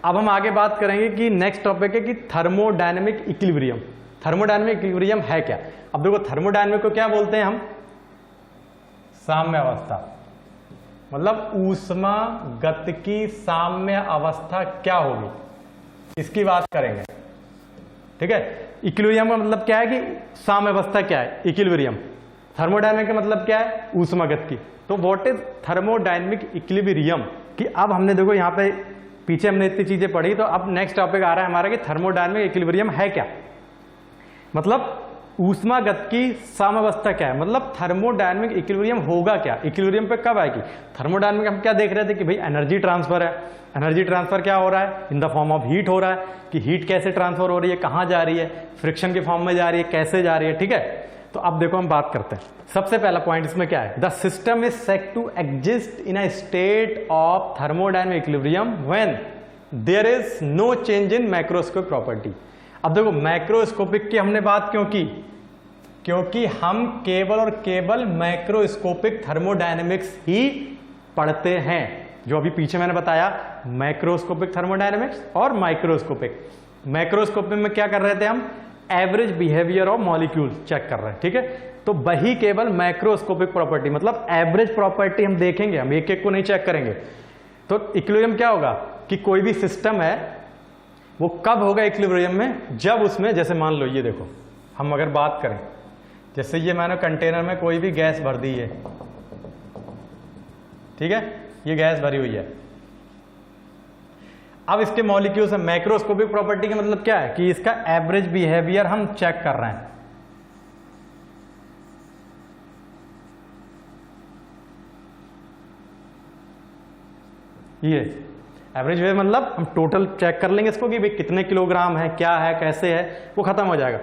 अब हम आगे बात करेंगे कि नेक्स्ट टॉपिक है कि थर्मोडायनेमिक इक्विलिब्रियम। थर्मोडायनेमिक इक्विलिब्रियम है क्या? अब देखो थर्मोडायनेमिक को क्या बोलते हैं हम? साम्य अवस्था, मतलब ऊष्मागतिकी साम्य अवस्था क्या होगी इसकी बात करेंगे। ठीक है, इक्विलिब्रियम का मतलब क्या है कि साम्य अवस्था क्या है, इक्विलिब्रियम। थर्मोडायनेमिक का मतलब क्या है, ऊष्मागतिकी। तो व्हाट इज थर्मोडायनेमिक इक्विलिब्रियम? कि अब हमने देखो यहाँ पे पीछे हमने इतनी चीजें पढ़ी, तो अब नेक्स्ट टॉपिक आ रहा है हमारा कि थर्मोडायनेमिक इक्विलिब्रियम है क्या, मतलब ऊष्मागतिकी साम्यावस्था क्या है, मतलब थर्मोडायनेमिक इक्विलिब्रियम होगा क्या, इक्विलिब्रियम पे कब आएगी। थर्मोडायनेमिक हम क्या देख रहे थे कि भाई एनर्जी ट्रांसफर है, एनर्जी ट्रांसफर क्या हो रहा है, in the form of heat हो रहा है, कि हीट कैसे ट्रांसफर हो रही है, कहां जा रही है, फ्रिक्शन के फॉर्म में जा रही है, कैसे जा रही है। ठीक है, तो अब देखो हम बात करते हैं। सबसे पहला पॉइंट इसमें क्या है, the system is said to exist in a state of thermodynamic equilibrium when there is no change in macroscopic property. अब देखो मैक्रोस्कोपिक की हमने बात क्यों की, क्योंकि हम केवल और केवल मैक्रोस्कोपिक थर्मोडायनेमिक्स ही पढ़ते हैं, जो अभी पीछे मैंने बताया मैक्रोस्कोपिक थर्मोडायनेमिक्स और माइक्रोस्कोपिक। मैक्रोस्कोपिक में क्या कर रहे थे हम, average behaviour of molecule check कर रहे हैं। ठीक है, तो वही केवल मैक्रोस्कोपिक प्रॉपर्टी, मतलब एवरेज प्रॉपर्टी हम देखेंगे, हम एक एक को नहीं चेक करेंगे। तो इक्विलिब्रियम क्या होगा कि कोई भी सिस्टम है वो कब होगा इक्विलिब्रियम में, जब उसमें जैसे मान लो ये देखो, हम अगर बात करें जैसे ये मैंने कंटेनर में कोई भी गैस भर दी है, ठीक है, ये गैस भरी हुई है। अब इसके मॉलिक्यूल्स है, मैक्रोस्कोपिक प्रॉपर्टी का मतलब क्या है कि इसका एवरेज बिहेवियर हम चेक कर रहे हैं। ये एवरेज बिहेवियर मतलब हम टोटल चेक कर लेंगे इसको कि भाई कितने किलोग्राम है, क्या है, कैसे है, वो खत्म हो जाएगा।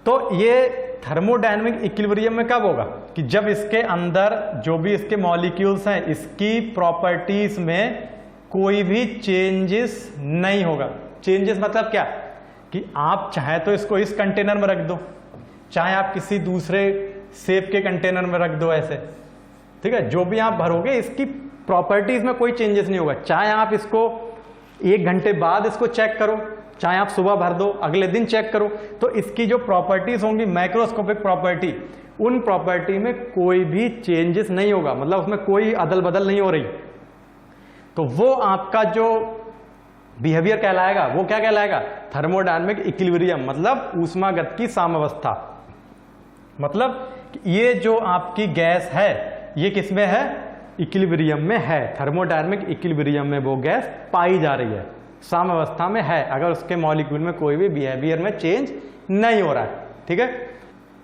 तो ये थर्मोडायनेमिक इक्विलिब्रियम में कब होगा कि जब इसके अंदर जो भी इसके मॉलिक्यूल्स हैं इसकी प्रॉपर्टीज में कोई भी चेंजेस नहीं होगा। चेंजेस मतलब क्या कि आप चाहे तो इसको इस कंटेनर में रख दो, चाहे आप किसी दूसरे शेप के कंटेनर में रख दो, ऐसे। ठीक है, जो भी आप भरोगे इसकी प्रॉपर्टीज में कोई चेंजेस नहीं होगा। चाहे आप इसको 1 घंटे बाद इसको चेक करो, चाहे आप सुबह भर दो, अगले दिन चेक करो, तो इसकी जो प्रॉपर्टीज होंगी मैक्रोस्कोपिक प्रॉपर्टी, उन प्रॉपर्टी में कोई भी चेंजेस नहीं होगा, मतलब उसमें कोई अदल बदल नहीं हो रही। तो वो आपका जो बिहेवियर कहलाएगा वो क्या कहलाएगा, थर्मोडायनेमिक इक्विलिब्रियम, मतलब ऊष्मागतिकी साम्यावस्था। मतलब ये जो आपकी गैस है ये किसमें है, इक्विलिब्रियम में है, थर्मोडायनेमिक इक्विलिब्रियम में वो गैस पाई जा रही है, साम्यावस्था में है, अगर उसके मॉलिक्यूल में कोई भी बिहेवियर में चेंज नहीं हो रहा है। ठीक है,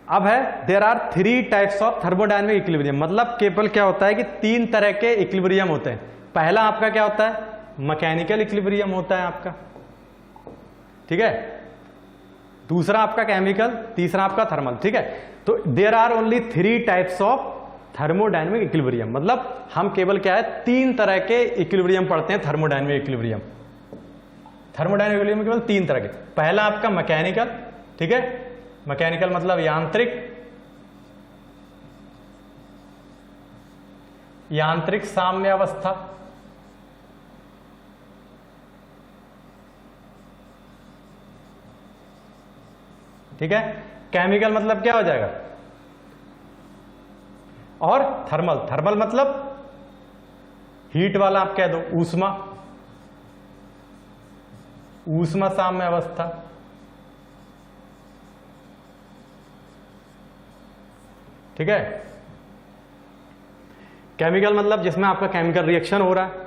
अब है there are 3 types of thermodynamic equilibrium, मतलब केवल क्या होता है कि 3 तरह के इक्विलिब्रियम होते हैं। पहला आपका क्या होता है, मैकेनिकल इक्विलिब्रियम होता है आपका, ठीक है, दूसरा आपका केमिकल, तीसरा आपका थर्मल। ठीक है, तो there are only 3 types of thermodynamic equilibrium, मतलब हम केवल क्या है 3 तरह के इक्विलिब्रियम पढ़ते हैं थर्मोडायनेमिक इक्विलिब्रियम। थर्मोडायनेमिक इक्विलिब्रियम केवल 3 तरह के। पहला आपका मैकेनिकल, ठीक है, मैकेनिकल मतलब यांत्रिक साम्य अवस्था। ठीक है, केमिकल मतलब क्या हो जाएगा, और थर्मल, थर्मल मतलब हीट वाला आप कह दो, ऊष्मा, ऊष्मा साम्य अवस्था। ठीक है, केमिकल मतलब जिसमें आपका केमिकल रिएक्शन हो रहा है।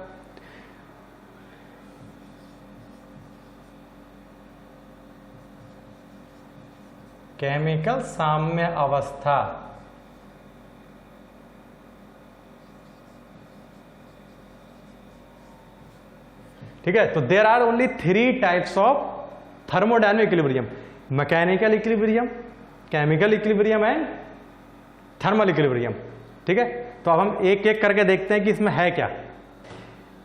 केमिकल साम्य अवस्था। ठीक है, तो there are only 3 types of thermodynamic equilibrium, mechanical equilibrium, chemical equilibrium and thermal equilibrium. ठीक है, तो अब हम एक एक करके देखते हैं कि इसमें है क्या।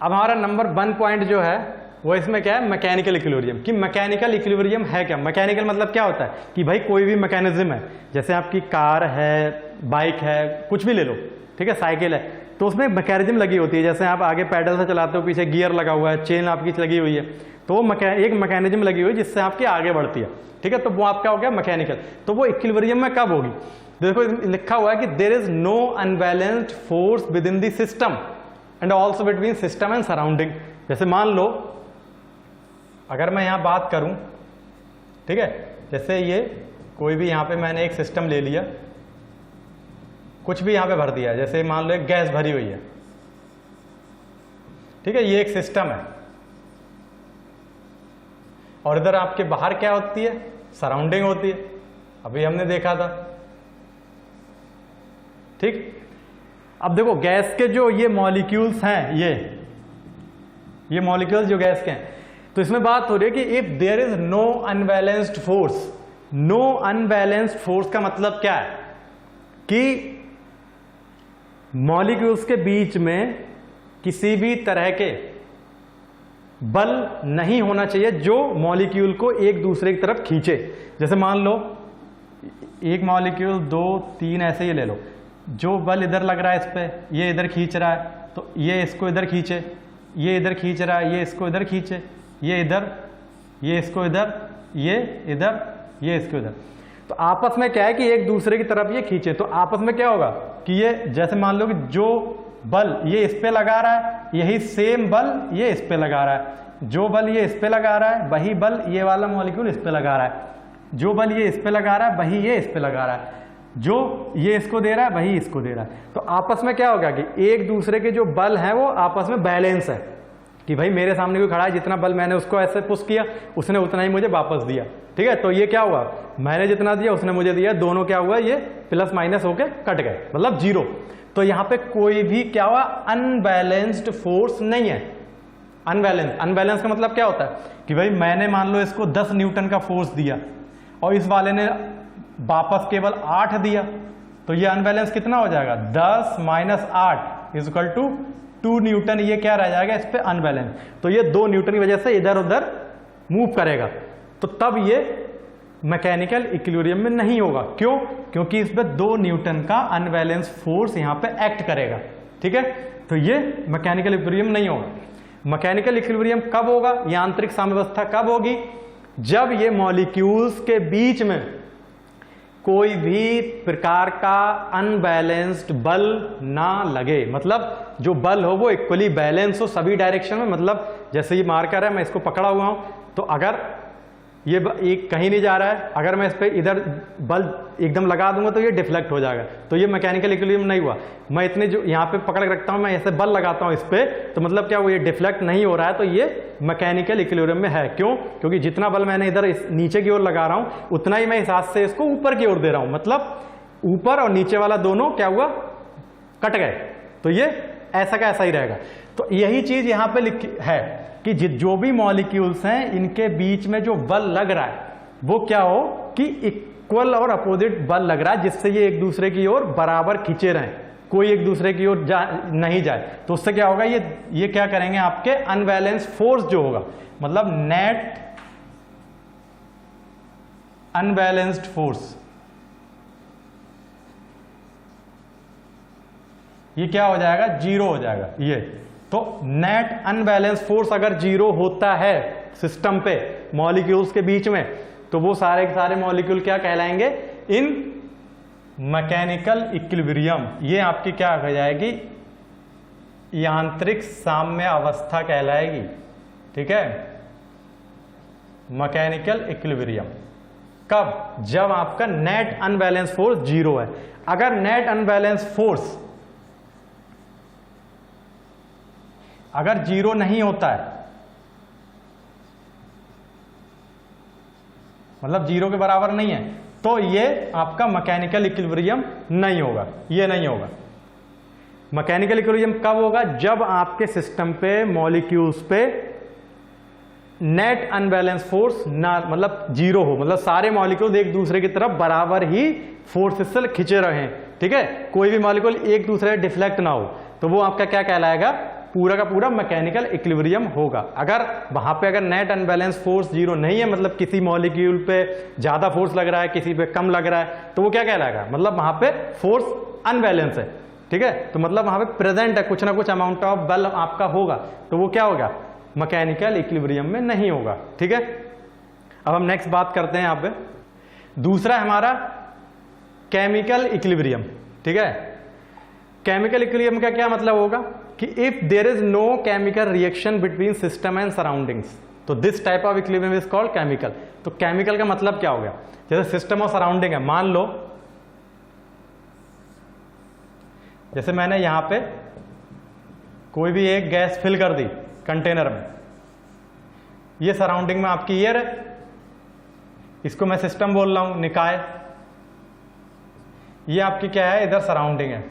अब हमारा नंबर 1 पॉइंट जो है वो इसमें क्या है, मैकेनिकल इक्विलिब्रियम। कि मैकेनिकल इक्विलिब्रियम है क्या, मैकेनिकल मतलब क्या होता है कि भाई कोई भी मैकेनिज्म है, जैसे आपकी कार है, बाइक है, कुछ भी ले लो, ठीक है, साइकिल है, तो उसमें मैकेनिज्म लगी होती है, जैसे आप आगे पैडल से चलाते हो, पीछे गियर लगा हुआ है, चेन आपकी लगी हुई है, तो वो एक मैकेनिज्म लगी हुई है जिससे आपकी आगे बढ़ती है, ठीक है। तो वो आपका हो गया मैकेनिकल। तो वो इक्विलिब्रियम में कब होगी? देखो लिखा हुआ है कि there is no unbalanced force within the system and also between system and surrounding. जैसे मान लो अगर मैं यहां बात करूं, ठीक है, जैसे ये कोई भी यहां पे मैंने एक सिस्टम ले लिया, कुछ भी यहां पे भर दिया, जैसे मान लो एक गैस भरी हुई है, ठीक है, ये एक सिस्टम है, और इधर आपके बाहर क्या होती है? सराउंडिंग होती है, अभी हमने देखा था, ठीक। अब देखो गैस के जो ये मॉलिक्यूल्स हैं, ये मॉलिक्यूल्स जो गैस के हैं, तो इसमें बात हो रही है कि if there is no unbalanced force, no unbalanced force का मतलब क्या है कि मॉलिक्यूल्स के बीच में किसी भी तरह के बल नहीं होना चाहिए जो मॉलिक्यूल को एक दूसरे की तरफ खींचे। जैसे मान लो एक मॉलिक्यूल 2 3 ऐसे ही ले लो, जो बल इधर लग रहा है इस पे, ये इधर खींच रहा है, तो ये इसको इधर खींचे, ये इधर खींच रहा है, ये इसको इधर खींचे, ये इधर, ये इसको इधर, ये इधर, ये इसको इधर, तो आपस में क्या है कि एक दूसरे की तरफ ये खींचे, तो आपस में क्या होगा कि ये जैसे मान लो कि जो बल ये इस पे लगा रहा है, यही सेम बल ये इस पे लगा रहा है, जो बल ये इस पे लगा रहा है वही बल ये वाला मॉलिक्यूल इस पे लगा रहा है, जो बल ये इस पे लगा रहा है वही ये इस पे लगा रहा है, जो ये इसको दे रहा है वही इसको दे रहा है। तो आपस में क्या होगा कि एक दूसरे के जो बल है वो आपस में बैलेंस है, कि भाई मेरे सामने कोई खड़ा है, जितना बल मैंने उसको ऐसे पुश किया उसने उतना ही मुझे वापस दिया, ठीक है। तो ये क्या हुआ, मैंने जितना दिया उसने मुझे दिया, दोनों क्या हुआ, ये प्लस माइनस होके कट गए, मतलब जीरो। तो यहां पे कोई भी क्या हुआ, अनबैलेंस्ड फोर्स नहीं है। अनबैलेंस का मतलब क्या होता है कि भाई मैंने मान लो इसको 10 न्यूटन का फोर्स दिया और इस वाले ने वापस केवल 8 दिया, तो ये अनबैलेंस कितना हो जाएगा, 10 minus 8 is equal to 2 newton, ये क्या रह जाएगा इस पे अनबैलेंस। तो ये 2 न्यूटन की वजह से इधर उधर मूव करेगा, तो तब ये मैकेनिकल इक्विलिब्रियम में नहीं होगा। क्यों? क्योंकि इस पे 2 न्यूटन का अनबैलेंस फोर्स यहां पे एक्ट करेगा, ठीक है। तो ये मैकेनिकल इक्विलिब्रियम नहीं होगा। मैकेनिकल इक्विलिब्रियम कब होगा, यांत्रिक साम्यावस्था कब होगी, जब ये मॉलिक्यूल्स के बीच में कोई भी प्रकार का अनबैलेंस्ड बल ना लगे, मतलब जो बल हो वो इक्वली बैलेंस हो सभी डायरेक्शन में। मतलब जैसे ये मार्कर है, मैं इसको पकड़ा हुआ हूं, तो अगर ये एक कहीं नहीं जा रहा है, अगर मैं इस पे इधर बल एकदम लगा दूंगा तो ये डिफ्लेक्ट हो जाएगा, तो ये मैकेनिकल इक्विलिब्रियम नहीं हुआ। मैं इतने जो यहाँ पे पकड़ के रखता हूं, मैं ऐसे बल लगाता हूं इस पे, तो मतलब क्या, वो ये डिफ्लेक्ट नहीं हो रहा है, तो ये मैकेनिकल इक्विलिब्रियम में है। क्यों? क्योंकि जितना बल मैंने इधर इस नीचे की ओर लगा रहा हूं उतना ही मैं इस हाथ से इसको ऊपर की ओर दे रहा हूं, मतलब ऊपर और नीचे वाला दोनों क्या हुआ, कट गए। तो ये ऐसा का ऐसा ही रहेगा। तो यही चीज यहां पे लिखी है कि जो भी मॉलिक्यूल्स हैं इनके बीच में जो बल लग रहा है वो क्या हो कि इक्वल और अपोजिट बल लग रहा है, जिससे ये एक दूसरे की ओर बराबर खींचे रहें, कोई एक दूसरे की ओर नहीं जाए। तो उससे क्या होगा, ये क्या करेंगे, आपके अनबैलेंस फोर्स जो होगा, मतलब नेट अनबैलेंस्ड फोर्स, ये क्या हो जाएगा, जीरो हो जाएगा। ये तो नेट अनबैलेंस फोर्स अगर जीरो होता है सिस्टम पे मॉलिक्यूल्स के बीच में, तो वो सारे के सारे मॉलिक्यूल क्या कहलाएंगे, इन मैकेनिकल इक्विलिब्रियम। ये आपकी क्या हो जाएगी, यांत्रिक साम्य अवस्था कहलाएगी, ठीक है, मैकेनिकल इक्विलिब्रियम। कब? जब आपका नेट अनबैलेंस फोर्स जीरो है। अगर नेट अनबैलेंस फोर्स अगर जीरो नहीं होता है, मतलब जीरो के बराबर नहीं है, तो ये आपका मैकेनिकल इक्विलिब्रियम नहीं होगा, ये नहीं होगा। मैकेनिकल इक्विलिब्रियम कब होगा, जब आपके सिस्टम पे मॉलिक्यूल्स पे नेट अनबैलेंस फोर्स ना, मतलब जीरो हो, मतलब सारे मॉलिक्यूल एक दूसरे की तरफ बराबर ही फोर्सेस से खींचे रहे, ठीक है, कोई भी मॉलिक्यूल एक दूसरे डिफ्लेक्ट ना हो, तो वो आपका क्या कहलाएगा, पूरा का पूरा मैकेनिकल इक्विलिब्रियम होगा। अगर वहां पे अगर नेट अनबैलेंस फोर्स जीरो नहीं है, मतलब किसी मॉलिक्यूल पे ज्यादा फोर्स लग रहा है, किसी पे कम लग रहा है, तो वो क्या कहलाएगा, मतलब वहां पे फोर्स अनबैलेंस है। ठीक है, तो मतलब वहां पे प्रेजेंट है, कुछ ना कुछ अमाउंट ऑफ बल आपका होगा, तो वो क्या होगा, मैकेनिकल इक्विलिब्रियम में नहीं होगा। ठीक है, अब हम नेक्स्ट बात करते हैं यहाँ पे, दूसरा हमारा केमिकल इक्विलिब्रियम। ठीक है, केमिकल इक्विलिब्रियम का क्या मतलब होगा कि if there is no chemical reaction between system and surroundings, तो this type of equilibrium is called chemical. तो केमिकल का मतलब क्या हो गया, जैसे सिस्टम और सराउंडिंग है, मान लो जैसे मैंने यहां पे कोई भी एक गैस फिल कर दी कंटेनर में, ये सराउंडिंग में आपकी एयर है, इसको मैं सिस्टम बोल रहा हूं, निकाय, ये आपकी क्या है, इधर सराउंडिंग है।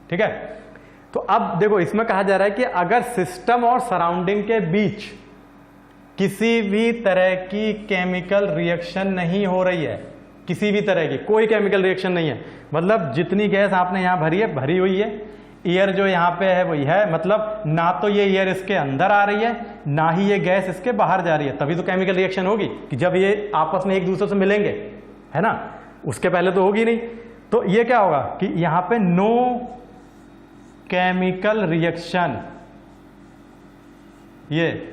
ठीक है, तो अब देखो इसमें कहा जा रहा है कि अगर सिस्टम और सराउंडिंग के बीच किसी भी तरह की केमिकल रिएक्शन नहीं हो रही है, किसी भी तरह की कोई केमिकल रिएक्शन नहीं है, मतलब जितनी गैस आपने यहां भरी है भरी हुई है, एयर जो यहां पे है वही है, मतलब ना तो ये एयर इसके अंदर आ रही है ना ही ये गैस इसके बाहर जा रही है, तभी तो केमिकल रिएक्शन होगी कि जब ये आपस में एक दूसरे से मिलेंगे, है ना, उसके पहले तो होगी नहीं। तो ये क्या होगा कि यहां पे नो केमिकल रिएक्शन, ये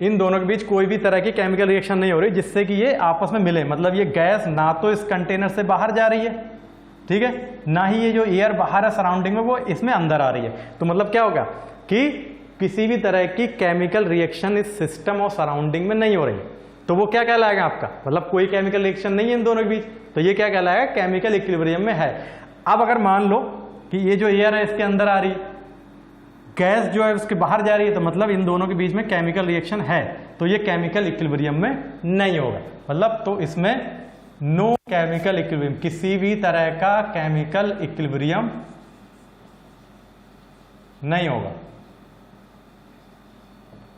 इन दोनों के बीच कोई भी तरह की केमिकल रिएक्शन नहीं हो रही जिससे कि ये आपस में मिले, मतलब ये गैस ना तो इस कंटेनर से बाहर जा रही है, ठीक है, ना ही ये जो एयर बाहर है सराउंडिंग में वो इसमें अंदर आ रही है। तो मतलब क्या होगा कि किसी भी तरह की केमिकल रिएक्शन इस सिस्टम और सराउंडिंग में नहीं हो रही, तो वो क्या कहलाएगा आपका, मतलब कोई केमिकल रिएक्शन नहीं है इन दोनों के बीच, तो ये क्या कहलाएगा, केमिकल इक्विलिब्रियम में है। अब अगर मान लो कि ये जो एयर है इसके अंदर आ रही, गैस जो है उसके बाहर जा रही है, तो मतलब इन दोनों के बीच में केमिकल रिएक्शन है, तो ये केमिकल इक्विलिब्रियम में नहीं होगा, मतलब तो इसमें नो केमिकल इक्विलिब्रियम, किसी भी तरह का केमिकल इक्विलिब्रियम नहीं होगा।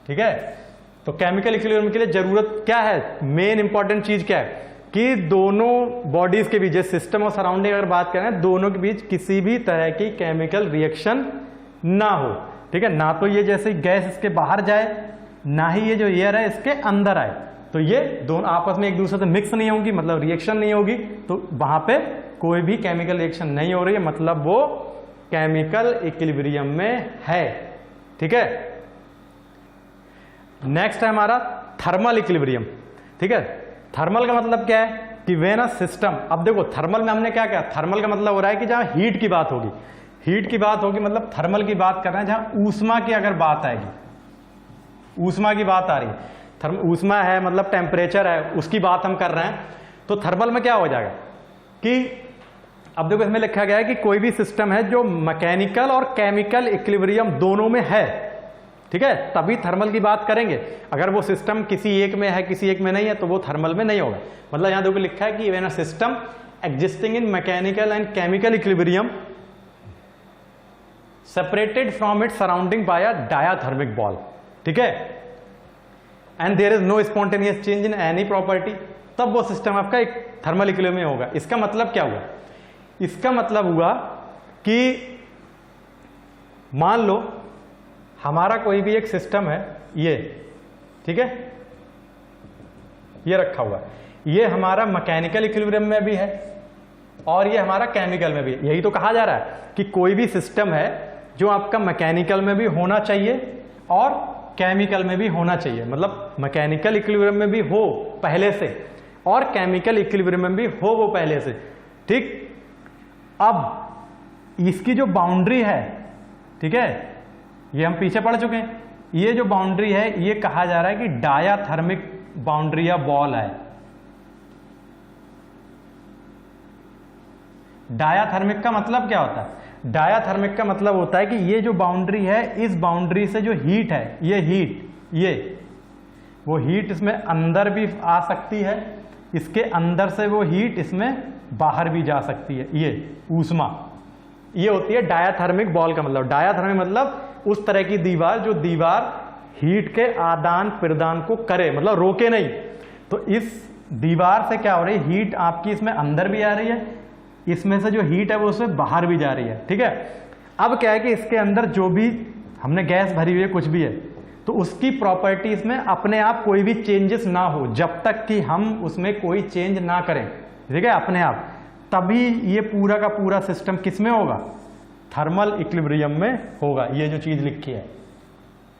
ठीक है, तो केमिकल इक्विलिब्रियम के लिए जरूरत क्या है, मेन इंपॉर्टेंट चीज क्या है कि दोनों बॉडीज के बीच, सिस्टम और सराउंडिंग अगर बात करें, दोनों के बीच किसी भी तरह की केमिकल रिएक्शन ना हो। ठीक है, ना तो ये जैसे गैस इसके बाहर जाए ना ही ये जो एयर है इसके अंदर आए, तो ये दोनों आपस में एक दूसरे से मिक्स नहीं होंगी, मतलब रिएक्शन नहीं होगी, तो वहां पे कोई भी केमिकल रिएक्शन नहीं हो रही है, मतलब वो केमिकल इक्विलिब्रियम में है। ठीक है, नेक्स्ट है हमारा थर्मल इक्विलिब्रियम। ठीक है, थर्मल का मतलब क्या है कि व्हेन अ सिस्टम, अब देखो थर्मल में हमने क्या किया, थर्मल का मतलब हो रहा है कि जहां हीट की बात होगी, हीट की बात होगी, मतलब थर्मल की बात कर रहे हैं जहां ऊष्मा की अगर बात आएगी, ऊष्मा की बात आ रही है, ऊष्मा है मतलब टेम्परेचर है, उसकी बात हम कर रहे हैं, तो थर्मल में क्या हो जाएगा कि अब देखो इसमें लिखा गया है कि कोई भी सिस्टम है जो मैकेनिकल और केमिकल इक्विलिब्रियम दोनों में है, ठीक है, तभी थर्मल की बात करेंगे। अगर वो सिस्टम किसी एक में है किसी एक में नहीं है तो वो थर्मल में नहीं होगा। मतलब यहां देखो लिखा है कि when a system existing in mechanical and chemical equilibrium separated from it surrounding by a diathermic wall, ठीक है, and there is no spontaneous change in any property, तब वो सिस्टम आपका एक थर्मल इक्विलिब्रियम में होगा। इसका मतलब क्या हुआ, इसका मतलब हुआ कि मान लो हमारा कोई भी एक सिस्टम है, ये ठीक है, ये रखा हुआ है, ये हमारा मैकेनिकल इक्विलिब्रियम में भी है और ये हमारा केमिकल में भी। यही तो कहा जा रहा है कि कोई भी सिस्टम है जो आपका मैकेनिकल में भी होना चाहिए और केमिकल में भी होना चाहिए, मतलब मैकेनिकल इक्विलिब्रियम में भी हो पहले से और केमिकल इक्विलिब्रियम में भी हो वो पहले से, ठीक। अब इसकी जो बाउंड्री है, ठीक है, ये हम पीछे पढ़ चुके हैं, ये जो बाउंड्री है ये कहा जा रहा है कि डायाथर्मिक बाउंड्री या बॉल है। डायाथर्मिक का मतलब क्या होता है, डायाथर्मिक का मतलब होता है कि ये जो बाउंड्री है, इस बाउंड्री से जो हीट है, ये हीट, ये वो हीट इसमें अंदर भी आ सकती है, इसके अंदर से वो हीट इसमें बाहर भी जा सकती है, ये ऊष्मा, ये होती है डायाथर्मिक बॉल का मतलब। डायाथर्मिक मतलब उस तरह की दीवार जो दीवार हीट के आदान प्रदान को करे, मतलब रोके नहीं। तो इस दीवार से क्या हो रही है, हीट आपकी इसमें अंदर भी आ रही है, इसमें से जो हीट है वो उसमें बाहर भी जा रही है, ठीक है। अब क्या है कि इसके अंदर जो भी हमने गैस भरी हुई है, कुछ भी है, तो उसकी प्रॉपर्टीज में अपने आप कोई भी चेंजेस ना हो, जब तक कि हम उसमें कोई चेंज ना करें, ठीक है, अपने आप, तभी ये पूरा का पूरा सिस्टम किस में होगा, थर्मल इक्विलिब्रियम में होगा। ये जो चीज लिखी है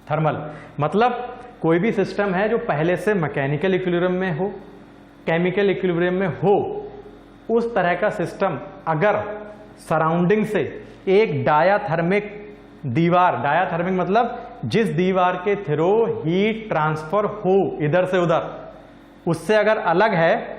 थर्मल, मतलब कोई भी सिस्टम है जो पहले से मैकेनिकल इक्विलिब्रियम में हो, केमिकल इक्विलिब्रियम में हो, उस तरह का सिस्टम अगर सराउंडिंग से एक डायाथर्मिक दीवार, डायाथर्मिक मतलब जिस दीवार के थ्रू हीट ट्रांसफर हो इधर से उधर, उससे अगर अलग है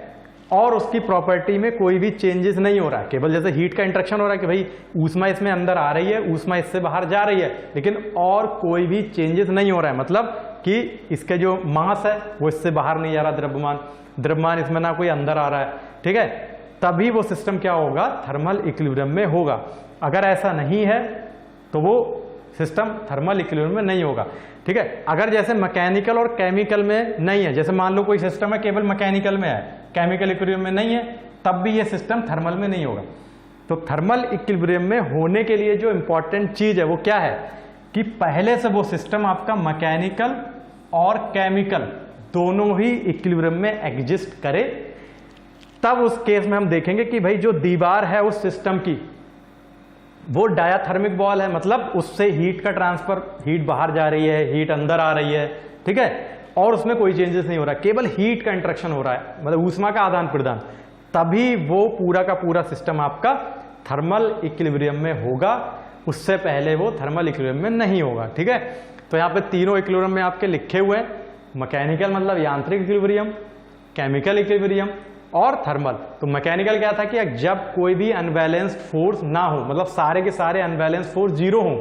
और उसकी प्रॉपर्टी में कोई भी चेंजेस नहीं हो रहा है, केवल जैसे हीट का इंटरेक्शन हो रहा है कि भाई ऊष्मा इसमें अंदर आ रही है, ऊष्मा इससे बाहर जा रही है, लेकिन और कोई भी चेंजेस नहीं हो रहा है, मतलब कि इसके जो मास है वो इससे बाहर नहीं जा रहा, द्रव्यमान, द्रव्यमान इसमें ना कोई अंदर आ रहा है, ठीक है, तभी वो सिस्टम क्या होगा, थर्मल इक्विलिब्रियम में होगा। अगर ऐसा नहीं है तो वो सिस्टम थर्मल इक्विलिब्रियम में नहीं होगा, ठीक है। अगर जैसे मैकेनिकल और केमिकल में नहीं है, जैसे मान लो कोई सिस्टम है केवल मैकेनिकल में है, केमिकल इक्विलिब्रियम में नहीं है, तब भी ये सिस्टम थर्मल में नहीं होगा। तो थर्मल इक्विलिब्रियम में होने के लिए जो इंपॉर्टेंट चीज है वो क्या है कि पहले से वो सिस्टम आपका मैकेनिकल और केमिकल दोनों ही इक्विलिब्रियम में एग्जिस्ट करे, तब उस केस में हम देखेंगे कि भाई जो दीवार है उस सिस्टम की वो डायाथर्मिक वॉल है, मतलब उससे हीट का ट्रांसफर, हीट बाहर जा रही है, हीट अंदर आ रही है, ठीक है, और उसमें कोई चेंजेस नहीं हो रहा, केवल हीट का इंटरेक्शन हो रहा है, मतलब ऊष्मा का आदान प्रदान, तभी वो पूरा का पूरा सिस्टम आपका थर्मल इक्विलिब्रियम में होगा, उससे पहले वो थर्मल इक्विलिब्रियम में नहीं होगा, ठीक है। तो यहाँ पे तीनों इक्विलिब्रियम में आपके लिखे हुए हैं, मैकेनिकल मतलब यांत्रिक इक्विलिब्रियम, केमिकल इक्विलिब्रियम और थर्मल। तो मैकेनिकल क्या था कि जब कोई भी अनबैलेंस्ड फोर्स ना हो, मतलब सारे के सारे अनबैलेंस्ड फोर्स जीरो हो,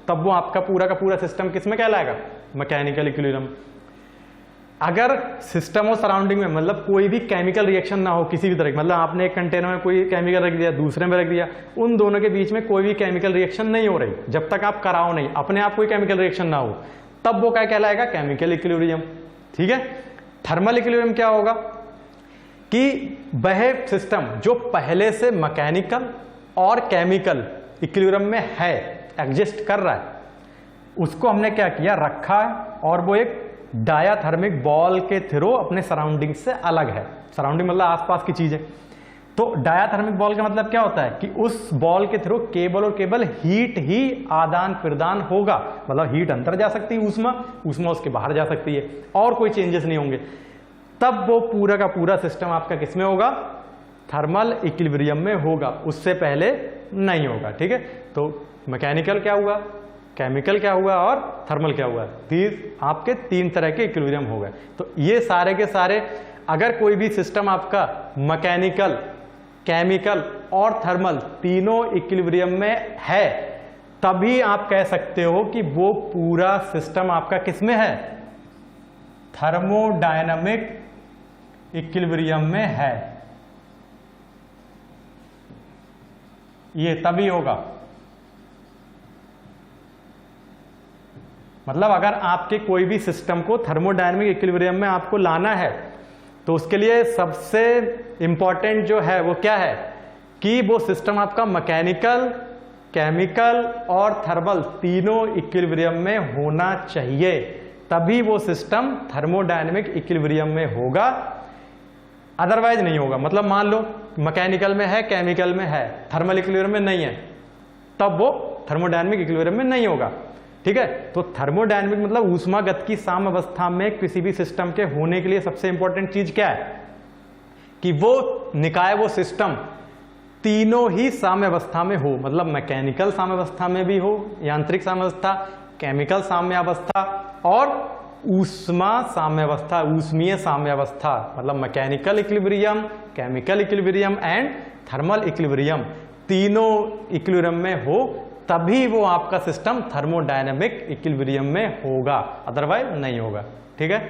तब वो आपका पूरा का पूरा सिस्टम किसमें कहलाएगा, मैकेनिकल इक्विलिब्रियम। अगर सिस्टम हो सराउंडिंग में, मतलब कोई भी केमिकल रिएक्शन ना हो किसी भी तरह, मतलब आपने एक कंटेनर में कोई केमिकल रख दिया, दूसरे में रख दिया, उन दोनों के बीच में कोई भी केमिकल रिएक्शन नहीं हो रही, जब तक आप कराओ नहीं, अपने आप कोई केमिकल रिएक्शन ना हो, तब वो क्या कहलाएगा, केमिकल इक्विलिब्रियम, ठीक है। थर्मल इक्विलिब्रियम क्या होगा कि वह सिस्टम जो पहले से मैकेनिकल और केमिकल इक्विलिब्रियम में है, एग्जिस्ट कर रहा है, उसको हमने क्या किया, रखा है, और वो एक डायाथर्मिक बॉल के थ्रू अपने सराउंडिंग से अलग है। सराउंडिंग मतलब आसपास की चीजें। तो डायाथर्मिक बॉल का मतलब क्या होता है कि उस बॉल के थ्रू केवल और केवल हीट ही आदान प्रदान होगा, मतलब हीट अंदर जा सकती है, ऊष्मा उसके बाहर जा सकती है, और कोई चेंजेस नहीं होंगे, तब वो पूरा का पूरा सिस्टम आपका किसमें होगा, थर्मल इक्विलिब्रियम में होगा, उससे पहले नहीं होगा, ठीक है। तो मैकेनिकल क्या हुआ, केमिकल क्या हुआ और थर्मल क्या हुआ, आपके तीन तरह के इक्विलिब्रियम हो गए। तो ये सारे के सारे, अगर कोई भी सिस्टम आपका मैकेनिकल, केमिकल और थर्मल तीनों इक्विलिब्रियम में है, तभी आप कह सकते हो कि वो पूरा सिस्टम आपका किसमें है, थर्मोडायनामिक इक्विलिब्रियम में है। ये तभी होगा, मतलब अगर आपके कोई भी सिस्टम को थर्मोडायनामिक इक्विलिब्रियम में आपको लाना है, तो उसके लिए सबसे इंपॉर्टेंट जो है वो क्या है कि वो सिस्टम आपका मैकेनिकल, केमिकल और थर्मल तीनों इक्विलिब्रियम में होना चाहिए, तभी वो सिस्टम थर्मोडायनामिक इक्विलिब्रियम में होगा, अदरवाइज नहीं होगा। मतलब मान लो मैकेनिकल में है, केमिकल में है, थर्मल इक्विलिब्रियम में नहीं है, तब वो थर्मोडायनामिक इक्विलिब्रियम में नहीं होगा, ठीक है। तो थर्मोडायनामिक मतलब ऊष्मागत की साम्यावस्था में किसी भी सिस्टम के होने के लिए सबसे इंपॉर्टेंट चीज क्या है कि वो निकाय, वो सिस्टम तीनों ही साम्यावस्था में हो, मतलब मैकेनिकल साम्यावस्था में भी हो, यांत्रिक साम्यावस्था, केमिकल साम्यावस्था और ऊष्मा साम्यावस्था, ऊष्मीय साम्यावस्था, मतलब mechanical equilibrium, chemical equilibrium and thermal equilibrium, तीनों इक्विलिब्रियम में हो, तभी वो आपका सिस्टम थर्मोडायनामिक इक्विलिब्रियम में होगा, अदरवाइज नहीं होगा, ठीक है।